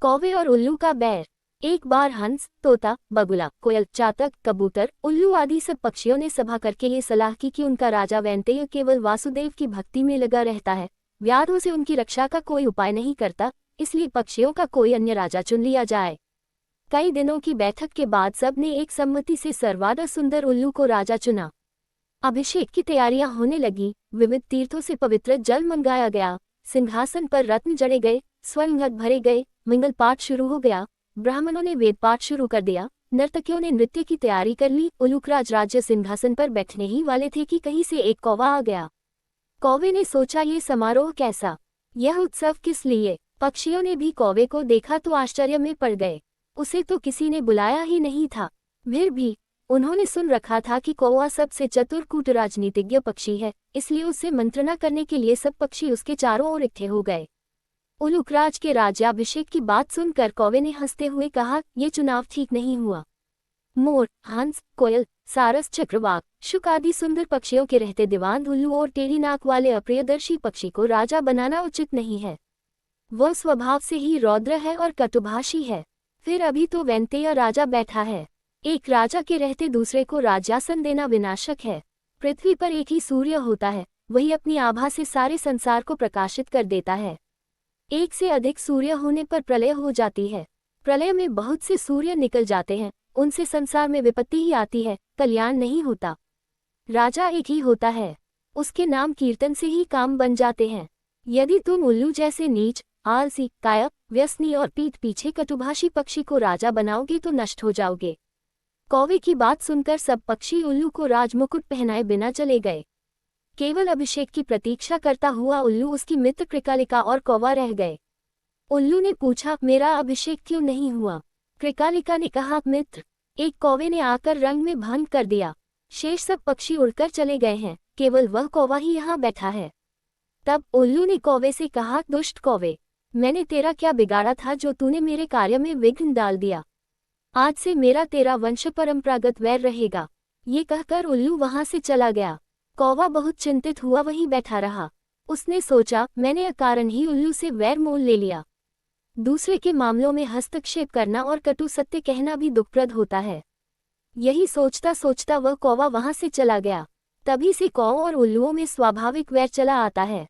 कौवे और उल्लू का बैर। एक बार हंस, तोता, बगुला, कोयल, चातक, कबूतर, उल्लू आदि सब पक्षियों ने सभा करके ये सलाह की कि उनका राजा वैंतेय केवल वासुदेव की भक्ति में लगा रहता है, व्याधों से उनकी रक्षा का कोई उपाय नहीं करता, इसलिए पक्षियों का कोई अन्य राजा चुन लिया जाए। कई दिनों की बैठक के बाद सबने एक सम्मति से सर्वाधिक सुंदर उल्लू को राजा चुना। अभिषेक की तैयारियां होने लगी, विविध तीर्थों से पवित्र जल मंगाया गया, सिंहासन पर रत्न जड़े गए, स्वर्ण भरे गए, मंगल पाठ शुरू हो गया, ब्राह्मणों ने वेद पाठ शुरू कर दिया, नर्तकियों ने नृत्य की तैयारी कर ली। उलूकराज राज्य सिंहासन पर बैठने ही वाले थे कि कहीं से एक कौवा आ गया। कौवे ने सोचा, ये समारोह कैसा, यह उत्सव किस लिए? पक्षियों ने भी कौवे को देखा तो आश्चर्य में पड़ गए। उसे तो किसी ने बुलाया ही नहीं था, फिर भी उन्होंने सुन रखा था कि कौवा सबसे चतुर कूट राजनीतिज्ञ पक्षी है, इसलिए उससे मंत्रणा करने के लिए सब पक्षी उसके चारों ओर इकट्ठे हो गए। उलूकराज के राज्याभिषेक की बात सुनकर कौवे ने हंसते हुए कहा, ये चुनाव ठीक नहीं हुआ। मोर, हंस, कोयल, सारस, चक्रवाक, शुक आदि सुंदर पक्षियों के रहते दीवान उल्लू और टेढ़ी नाक वाले अप्रियदर्शी पक्षी को राजा बनाना उचित नहीं है। वह स्वभाव से ही रौद्र है और कटुभाषी है। फिर अभी तो वैंतेय राजा बैठा है, एक राजा के रहते दूसरे को राज्यासन देना विनाशक है। पृथ्वी पर एक ही सूर्य होता है, वही अपनी आभा से सारे संसार को प्रकाशित कर देता है। एक से अधिक सूर्य होने पर प्रलय हो जाती है, प्रलय में बहुत से सूर्य निकल जाते हैं, उनसे संसार में विपत्ति ही आती है, कल्याण नहीं होता। राजा एक ही होता है, उसके नाम कीर्तन से ही काम बन जाते हैं। यदि तुम उल्लू जैसे नीच, आलसी, कायप, व्यसनी और पीठ पीछे कटुभाषी पक्षी को राजा बनाओगे तो नष्ट हो जाओगे। कौवे की बात सुनकर सब पक्षी उल्लू को राजमुकुट पहनाए बिना चले गए। केवल अभिषेक की प्रतीक्षा करता हुआ उल्लू, उसकी मित्र कृकालिका और कौवा रह गए। उल्लू ने पूछा, मेरा अभिषेक क्यों नहीं हुआ? कृकालिका ने कहा, मित्र, एक कौवे ने आकर रंग में भंग कर दिया, शेष सब पक्षी उड़कर चले गए हैं, केवल वह कौवा ही यहाँ बैठा है। तब उल्लू ने कौवे से कहा, दुष्ट कौवे, मैंने तेरा क्या बिगाड़ा था जो तूने मेरे कार्य में विघ्न डाल दिया? आज से मेरा तेरा वंश परंपरागत वैर रहेगा। ये कहकर उल्लू वहां से चला गया। कौवा बहुत चिंतित हुआ वहीं बैठा रहा। उसने सोचा, मैंने अकारण ही उल्लू से वैर मोल ले लिया। दूसरे के मामलों में हस्तक्षेप करना और कटु सत्य कहना भी दुखप्रद होता है। यही सोचता सोचता वह कौवा वहां से चला गया। तभी से कौओं और उल्लुओं में स्वाभाविक वैर चला आता है।